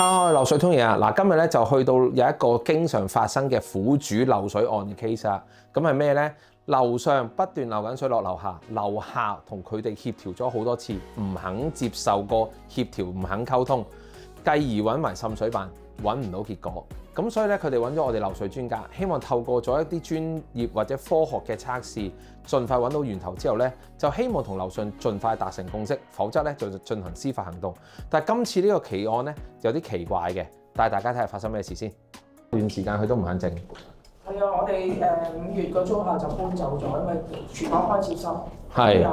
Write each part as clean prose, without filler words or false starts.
Hello， 漏水通嘢啊！嗱，今日咧就去到有一個經常發生嘅苦主漏水案嘅 case 啊。咁係咩咧？樓上不斷漏緊水落樓下，樓下同佢哋協調咗好多次，唔肯接受個協調，唔肯溝通，繼而揾埋滲水辦，揾唔到結果。咁所以咧，佢哋揾咗我哋漏水專家，希望透過咗一啲專業或者科學嘅測試，盡快揾到源頭之後咧，就希望同樓上盡快達成共識，否則咧就進行司法行動。但係今次呢個奇案咧有啲奇怪嘅，帶大家睇下發生咩事先。段時間佢都唔肯整。係啊，我哋5月個租客就搬走咗，因為廚房開始濕，係又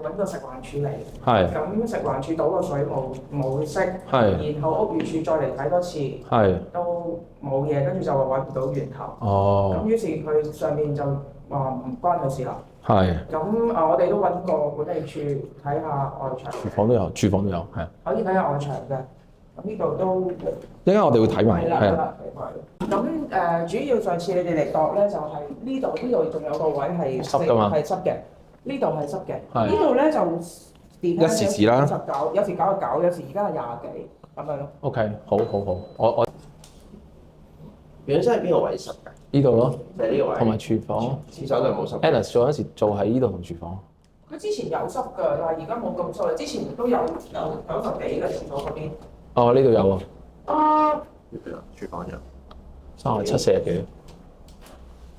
揾個食環署嚟，係咁食環署倒個水冇熄，係然後屋宇署再嚟睇多次，係都冇嘢，跟住就話揾唔到源頭。哦，咁於是佢上面就話唔關佢事啦。係咁我哋都揾過管理處睇下外牆，廚房都有，係。可以睇下外牆嘅。咁呢度都一陣我哋會睇埋，係啊。啦。咁主要上次你哋嚟度咧，就係呢度仲有個位係濕㗎嘛，係濕嘅，呢度係濕嘅，係呢度咧就一時時啦19，有時9，有時而家係20幾咁樣咯。OK，好，我原身係邊個位濕㗎？呢度咯，就係呢個位，同埋廚房。廁所就冇濕。Alice 做嗰陣時做喺呢度同廚房。佢之前有濕㗎，但係而家冇咁濕。之前都有90幾嘅廁所嗰邊。哦，呢度有啊，廚房有。 37、40幾。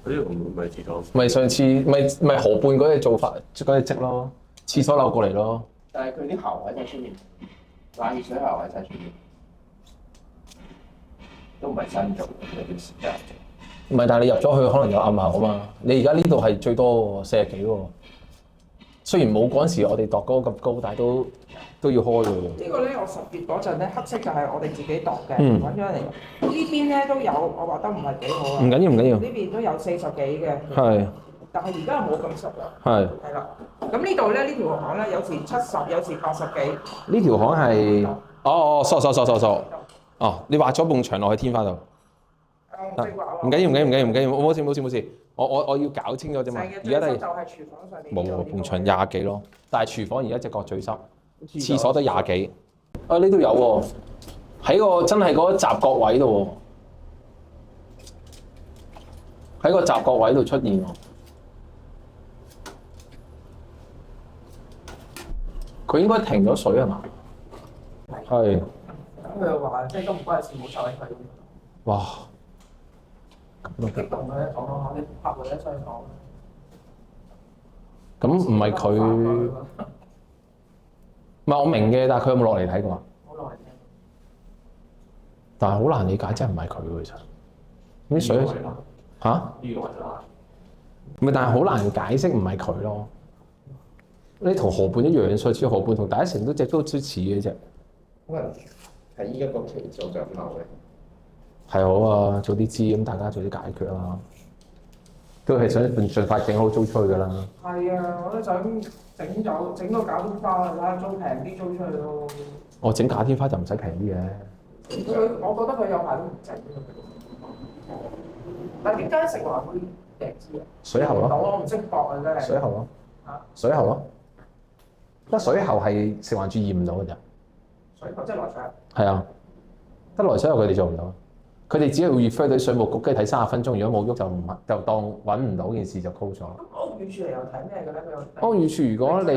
呢度唔係廁所。咪上次咪河畔嗰隻做法嗰隻積咯，廁所漏過嚟咯。但係佢啲喉位喺出面，冷熱水喉位喺出面，都唔係新做嘅呢段時間。唔係，但係你入咗去可能有暗喉啊嘛。你而家呢度係最多喎，40幾喎。雖然冇嗰陣時我哋度嗰個咁高，但係都要開嘅喎。呢個咧，我10月嗰陣咧，黑色就係我哋自己度嘅，嗯揾咗嚟。呢邊咧都有，我話得唔係幾好啊。唔緊要。呢邊都有40幾嘅。係。但係而家冇咁濕啦。係。係啦。咁呢度咧，呢條巷咧，有時70，有時80幾。呢條巷係疏。哦，你畫咗埲牆落去天花度。唔緊要，冇事。我要搞清楚啫嘛。而家都係就係廚房上面。冇喎，埲牆20幾咯。但係廚房而家隻角最濕，廁所都20幾。啊，呢度有喎，喺個真係嗰個閘角位度喎，喺個閘角位度出現喎。佢應該停咗水係嘛？係。咁佢又話，即係都唔關事，冇睬佢。哇！激動嘅，講下啲客戶一再講。咁唔係佢，唔係我明嘅，但係佢有冇落嚟睇過啊？好耐啫。但係好難理解，真係唔係佢喎，其實。啲水嚇？呢個位啦。唔係，但係好難解釋唔係佢咯。呢同河畔一樣，上次河畔同第一城都隻都似嘅啫。可能係依一個期做就咁漏嘅。係好啊，早啲知咁大家早啲解決啦。都係想盡快整好租出去㗎啦。係啊，我都想整個假天花啦，租平啲租出去咯。我整假天花就唔使平啲嘅。我覺得佢有排都唔整。但點解成華會訂知啊？水喉咯。我唔識駁啊，真係。水喉咯。水喉咯。得水喉係食環署驗唔到㗎咋。水喉即係來水。係啊，得來水喉佢哋做唔到。佢哋只係會 refer 到水務局，跟住睇30分鐘，如果冇喐就當揾唔到件事就 close 咗。咁屋宇署嚟又睇咩嘅咧？佢屋宇署如果你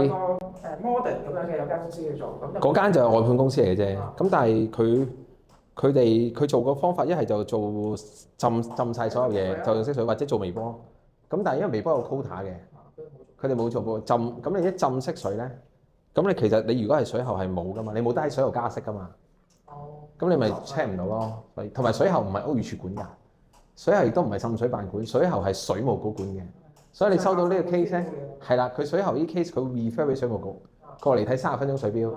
modern 咁樣嘅有間公司去做，咁嗰間就係外判公司嚟嘅啫。咁但係佢做個方法一係就做浸晒所有嘢，就用色水或者做微波。咁但係因為微波有 quota 嘅，佢哋冇做過浸。咁你一浸色水咧，咁你其實你如果係水喉係冇噶嘛，你冇得喺水喉加色噶嘛。咁你咪 check 唔到咯，同埋水喉唔係屋宇署管㗎，水喉亦都唔係滲水辦管，水喉係水務局管嘅，所以你收到呢個 case 咧，係啦，佢水喉呢 case 佢 refer 俾水務局過嚟睇30分鐘水標，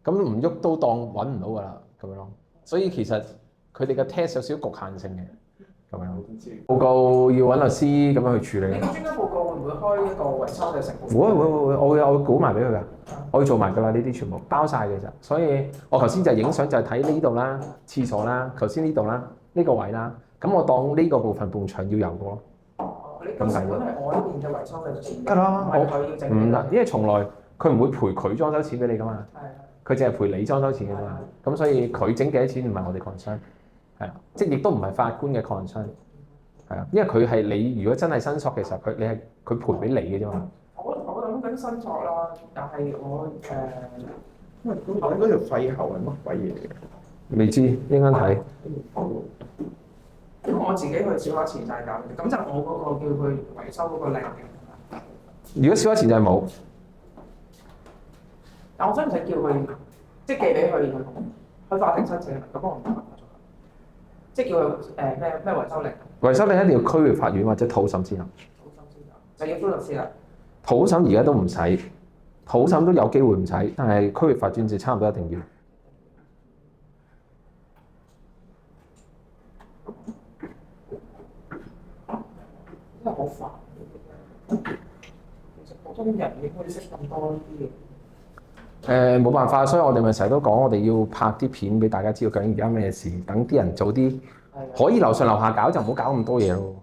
咁唔喐都當揾唔到㗎啦，咁樣咯，所以其實佢哋嘅 test 有少少局限性嘅，咁樣。報告要揾律師咁樣去處理。你個專家報告會唔會開一個維修嘅成本？會，我會估埋俾佢㗎，我會做埋㗎啦，呢啲全部包晒嘅啫。所以我頭先就影相就係睇呢度啦，廁所啦，頭先呢度啦，呢個位啦，咁我當呢個部分埲牆要油過咯。你個成本係我呢邊嘅維修嘅錢。得啦，唔係佢要整。唔得，因為從來佢唔會賠佢裝修錢俾你噶嘛，佢淨係賠你裝修錢噶嘛。咁所以佢整幾多錢唔係我哋 concern， 係啊，即係亦都唔係法官嘅 concern， 係啊，因為佢係你如果真係申索嘅時候，佢賠俾你嘅啫嘛。我諗緊申索啦，但係我因為嗰條廢喉係乜鬼嘢嚟嘅？未知應該睇。咁我自己去小額錢債搞，咁就我嗰個叫佢維修嗰個令。如果小額錢債冇，但我使唔使叫佢即係寄俾佢，去法庭申請？咁我唔得，即係叫佢咩維修令？維修令一定要區域法院或者土審先行。就要租律師啦。土審而家都唔使，土審都有機會唔使，但係區域法院就差唔多一定要。真係好煩。其實普通人應該識咁多啲嘢。冇辦法，所以我哋咪成日都講，我哋要拍啲片俾大家知道究竟而家咩事，等啲人早啲可以樓上樓下搞，就唔好搞咁多嘢咯。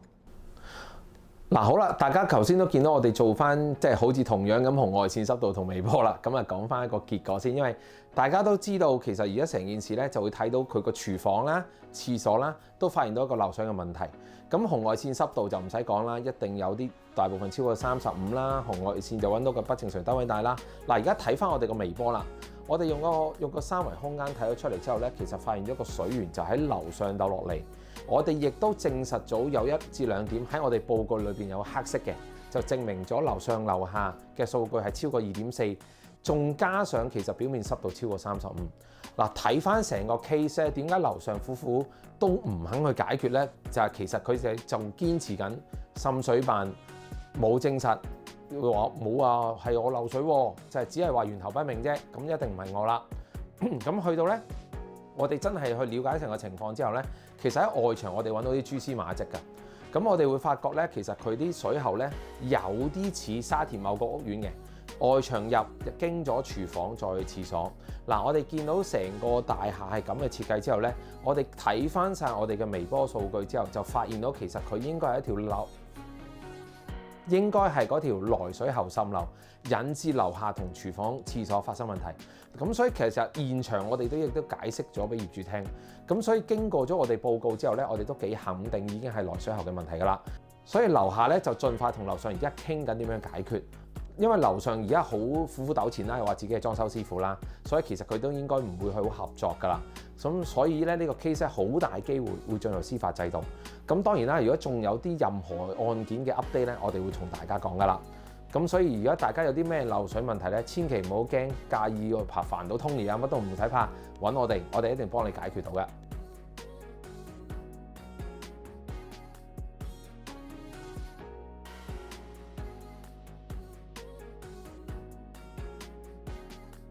嗱好啦，大家頭先都見到我哋做翻即係好似同樣咁紅外線濕度同微波啦，咁啊講翻一個結果先，因為大家都知道其實而家成件事咧就會睇到佢個廚房啦、廁所啦都發現到一個漏水嘅問題。咁紅外線濕度就唔使講啦，一定有啲大部分超過35啦，紅外線就揾到個不正常單位帶啦。嗱而家睇翻我哋個微波啦，我哋用個三維空間睇咗出嚟之後咧，其實發現咗個水源就喺樓上竇落嚟。我哋亦都證實咗有1至2點喺我哋報告裏邊有黑色嘅，就證明咗樓上樓下嘅數據係超過2.4，仲加上其實表面濕度超過35。嗱睇翻成個 case 咧，點解樓上夫婦都唔肯去解決咧？就係其實佢哋就堅持緊滲水辦冇證實，話冇話係我漏水喎，就係只係話源頭不明啫，咁一定唔係我啦。咁去到咧，我哋真係去了解成個情況之後咧，其實喺外牆我哋揾到啲蛛絲馬跡㗎。咁我哋會發覺咧，其實佢啲水喉咧有啲似沙田某個屋苑嘅外牆入經咗廚房再去廁所。嗱，我哋見到成個大廈係咁嘅設計之後咧，我哋睇翻晒我哋嘅微波數據之後，就發現到其實佢應該係一條漏，應該係嗰條來水喉滲漏，引致樓下同廚房、廁所發生問題。咁所以其實現場我哋亦都解釋咗俾業主聽。咁所以經過咗我哋報告之後咧，我哋都幾肯定已經係來水喉嘅問題㗎啦。所以樓下咧就盡快同樓上而家傾緊點樣解決。因為樓上而家好苦苦糾纏啦，又話自己係裝修師傅啦，所以其實佢都應該唔會去好合作㗎啦。咁所以咧呢個 case 好大機會會進入司法制度。咁當然啦，如果仲有啲任何案件嘅 update 咧，我哋會同大家講㗎啦。咁所以如果大家有啲咩漏水問題咧，千祈唔好驚，介意煩到 Tony 啊，乜都唔使怕，揾我哋一定幫你解決到嘅。